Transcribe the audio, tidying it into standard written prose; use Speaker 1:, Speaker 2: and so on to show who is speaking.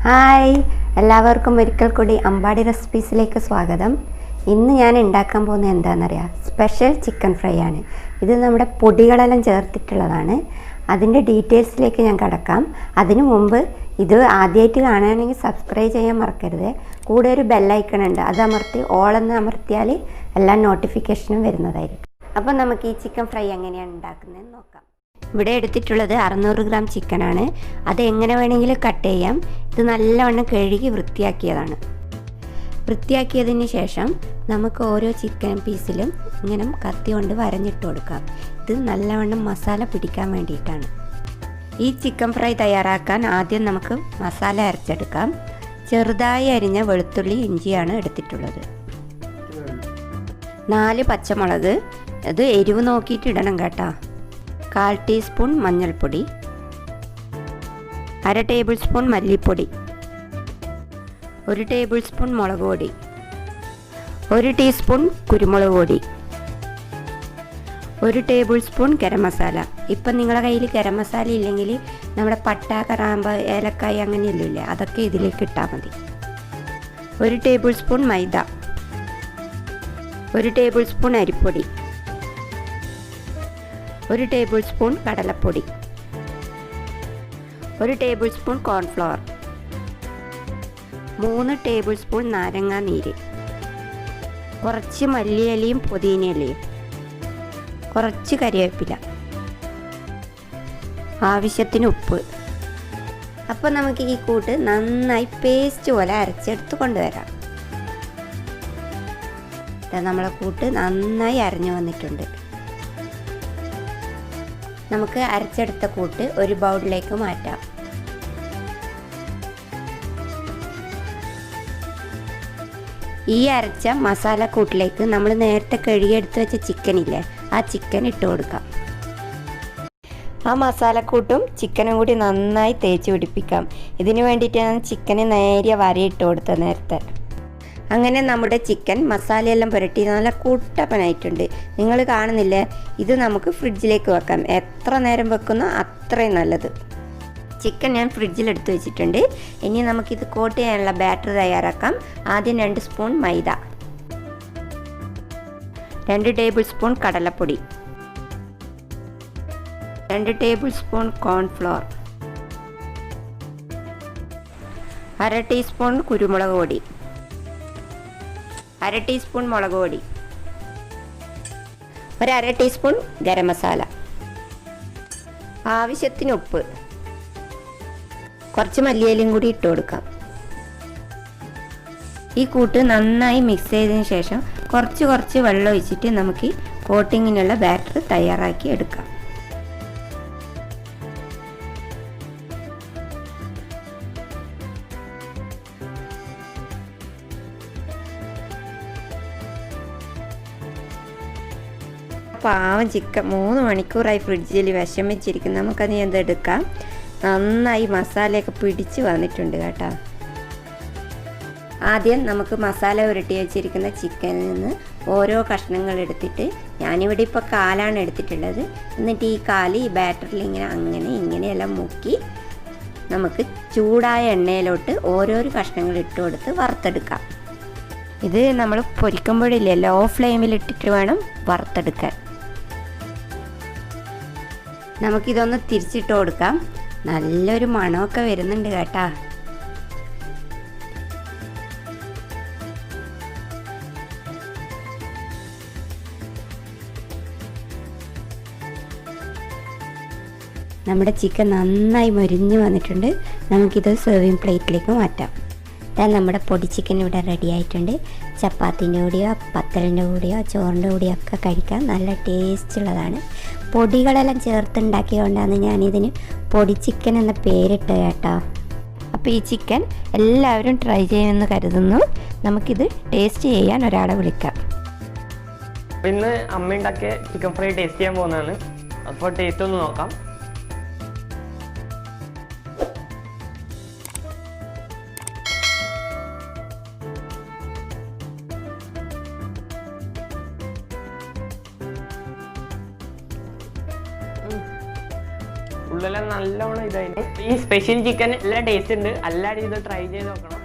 Speaker 1: Hi, എല്ലാവർക്കും ഒരിക്കൽ കൂടി അമ്പാടി റെസിപ്പീസിലേക്ക് സ്വാഗതം. ഇന്ന് ഞാൻ ഉണ്ടാക്കാൻ പോകുന്നത് എന്താണെന്നറിയാം, സ്പെഷ്യൽ ചിക്കൻ ഫ്രൈ ആണ്. ഇത് നമ്മുടെ പൊടികളെല്ലാം ചേർത്തിട്ടുള്ളതാണ്. അതിൻ്റെ ഡീറ്റെയിൽസിലേക്ക് ഞാൻ കടക്കാം. അതിനു മുമ്പ് ഇത് ആദ്യമായിട്ട് കാണുകയാണെങ്കിൽ സബ്സ്ക്രൈബ് ചെയ്യാൻ മറക്കരുത്. കൂടെ ഒരു ബെല്ലൈക്കൺ ഉണ്ട്, അത് അമർത്തി ഓളെന്ന് അമർത്തിയാൽ എല്ലാ നോട്ടിഫിക്കേഷനും വരുന്നതായിരിക്കും. അപ്പോൾ നമുക്ക് ഈ ചിക്കൻ ഫ്രൈ എങ്ങനെയാണ് ഉണ്ടാക്കുന്നതെന്ന് നോക്കാം. ഇവിടെ എടുത്തിട്ടുള്ളത് 600 ഗ്രാം ചിക്കനാണ്. അത് എങ്ങനെ വേണമെങ്കിലും കട്ട് ചെയ്യാം. ഇത് നല്ലവണ്ണം കഴുകി വൃത്തിയാക്കിയതാണ്. വൃത്തിയാക്കിയതിന് ശേഷം നമുക്ക് ഓരോ ചിക്കൻ പീസിലും ഇങ്ങനെ കത്തി കൊണ്ട് വരഞ്ഞിട്ട് കൊടുക്കാം. ഇത് നല്ലവണ്ണം മസാല പിടിക്കാൻ വേണ്ടിയിട്ടാണ്. ഈ ചിക്കൻ ഫ്രൈ തയ്യാറാക്കാൻ ആദ്യം നമുക്ക് മസാല അരച്ചെടുക്കാം. ചെറുതായി അരിഞ്ഞ വെളുത്തുള്ളി ഇഞ്ചിയാണ് എടുത്തിട്ടുള്ളത്. 4 പച്ചമുളക്, അത് എരിവ് നോക്കിയിട്ട് ഇടണം കേട്ടോ. 1/4 ടീസ്പൂൺ മഞ്ഞൾപ്പൊടി, 1/2 ടേബിൾ സ്പൂൺ മല്ലിപ്പൊടി, 1 ടേബിൾ സ്പൂൺ മുളക് പൊടി, 1 ടീസ്പൂൺ കുരുമുളക് പൊടി, 1 ടേബിൾ സ്പൂൺ ഗരം മസാല. ഇപ്പം നിങ്ങളുടെ കയ്യിൽ ഗരം മസാല ഇല്ലെങ്കിൽ നമ്മുടെ പട്ട, കറാമ്പ്, ഏലക്കായ അങ്ങനെയല്ലേ ഇല്ലേ, അതൊക്കെ ഇതിലേക്ക് ഇട്ടാൽ മതി. 1 ടേബിൾ സ്പൂൺ മൈദ, 1 ടേബിൾ സ്പൂൺ അരിപ്പൊടി, 1 ടേബിൾ സ്പൂൺ കടലപ്പൊടി, 1 table spoon cornflour, 3 table spoon നാരങ്ങാ നീര്, കുറച്ച് മല്ലിയിലയും പുതിനയിലയും, കുറച്ച് കറിവേപ്പില, ആവശ്യത്തിന് ഉപ്പ്. അപ്പോൾ നമുക്ക് ഈ കൂട്ട് നന്നായി പേസ്റ്റ് പോലെ അരച്ചെടുത്ത് കൊണ്ടുവരാം. നമ്മളെ കൂട്ട് നന്നായി അരഞ്ഞു വന്നിട്ടുണ്ട്. നമുക്ക് അരച്ചെടുത്ത കൂട്ട് ഒരു ബൗളിലേക്ക് മാറ്റാം. ഈ അരച്ച മസാല കൂട്ടിലേക്ക് നമ്മൾ നേരത്തെ കഴുകിയെടുത്ത് വെച്ച ചിക്കനില്ലേ, ആ ചിക്കൻ ഇട്ട് കൊടുക്കാം. ആ മസാലക്കൂട്ടും ചിക്കനും കൂടി നന്നായി തേച്ച് പിടിപ്പിക്കാം. ഇതിനു വേണ്ടിയിട്ട് ഞാൻ ചിക്കന് നേരിയ വരയിട്ട് കൊടുത്ത നേരത്തെ. അങ്ങനെ നമ്മുടെ ചിക്കൻ മസാലയെല്ലാം പുരട്ടി നല്ല കൂട്ടപ്പനായിട്ടുണ്ട്. നിങ്ങൾ കാണുന്നില്ലേ, ഇത് നമുക്ക് ഫ്രിഡ്ജിലേക്ക് വെക്കാം. എത്ര നേരം വെക്കുന്നോ അത്രയും നല്ലത്. ചിക്കൻ ഞാൻ ഫ്രിഡ്ജിലെടുത്ത് വെച്ചിട്ടുണ്ട്. ഇനി നമുക്കിത് കോട്ട് ചെയ്യാനുള്ള ബാറ്റർ തയ്യാറാക്കാം. ആദ്യം 2 സ്പൂൺ മൈദ, 2 ടേബിൾ സ്പൂൺ കടലപ്പൊടി, 2 ടേബിൾ സ്പൂൺ കോൺഫ്ലോർ, 1/2 ടീസ്പൂൺ കുരുമുളക് പൊടി, 1/2 ടീസ്പൂൺ മുളക് പൊടി, 1/2 ടീസ്പൂൺ ഗരം മസാല, ആവശ്യത്തിന് ഉപ്പ്, കുറച്ച് മല്ലിയിലയും കൂടി ഇട്ട് കൊടുക്കാം. ഈ കൂട്ട് നന്നായി മിക്സ് ചെയ്തതിന് ശേഷം കുറച്ച് വെള്ളം ഒഴിച്ചിട്ട് നമുക്ക് കോട്ടിങ്ങിനുള്ള ബാറ്റർ തയ്യാറാക്കി എടുക്കാം. പാവം ചിക്കൻ 3 മണിക്കൂറായി ഫ്രിഡ്ജിൽ വിഷം വെച്ചിരിക്കും. നമുക്കത് എന്തെടുക്കാം. നന്നായി മസാലയൊക്കെ പിടിച്ച് വന്നിട്ടുണ്ട് കേട്ടോ. ആദ്യം നമുക്ക് മസാല ഉരുട്ടി വെച്ചിരിക്കുന്ന ചിക്കനിൽ നിന്ന് ഓരോ കഷ്ണങ്ങൾ എടുത്തിട്ട്, ഞാനിവിടെ ഇപ്പോൾ കാലാണ് എടുത്തിട്ടുള്ളത്. എന്നിട്ട് ഈ കാല് ഈ ബാറ്ററിൽ ഇങ്ങനെയെല്ലാം മുക്കി നമുക്ക് ചൂടായ എണ്ണയിലോട്ട് ഓരോരോ കഷ്ണങ്ങൾ ഇട്ട് കൊടുത്ത് വറുത്തെടുക്കാം. ഇത് നമ്മൾ പൊരിക്കുമ്പോഴില്ലേ, ലോ ഫ്ലെയിമിലിട്ടിട്ട് വേണം വറുത്തെടുക്കാൻ. നമുക്കിതൊന്ന് തിരിച്ചിട്ട് കൊടുക്കാം. നല്ലൊരു മണമൊക്കെ വരുന്നുണ്ട് കേട്ടാ. നമ്മുടെ ചിക്കൻ നന്നായി മൊരിഞ്ഞ് വന്നിട്ടുണ്ട്. നമുക്കിത് സെർവിങ് പ്ലേറ്റിലേക്ക് മാറ്റാം. നമ്മുടെ പൊടി ചിക്കൻ ഇവിടെ റെഡി ആയിട്ടുണ്ട്. ചപ്പാത്തിൻ്റെ കൂടെയോ പത്തലിൻ്റെ കൂടെയോ ചോറിൻ്റെ കൂടെയോ ഒക്കെ കഴിക്കാൻ നല്ല ടേസ്റ്റ് ഉള്ളതാണ്. പൊടികളെല്ലാം ചേർത്തുണ്ടാക്കിയതുകൊണ്ടാണ് ഞാനിതിന് പൊടി ചിക്കൻ എന്ന പേരിട്ട് കേട്ടോ. അപ്പോൾ ഈ ചിക്കൻ എല്ലാവരും ട്രൈ ചെയ്യുമെന്ന് കരുതുന്നു. നമുക്കിത് ടേസ്റ്റ് ചെയ്യാൻ ഒരാളെ വിളിക്കാം.
Speaker 2: ഇന്ന് അമ്മ ഉണ്ടാക്കിയ ചിക്കൻ ഫ്രൈ ടേസ്റ്റ് ചെയ്യാൻ പോകുന്നതാണ്. അപ്പോൾ ടേസ്റ്റ് ഒന്ന് നോക്കാം. ഉള്ളെല്ലാം നല്ലോണം ഇതായിരുന്നു. ഈ സ്പെഷ്യൽ ചിക്കൻ നല്ല ടേസ്റ്റ് ഉണ്ട്. എല്ലാവരും ഇത് ട്രൈ ചെയ്ത് നോക്കണം.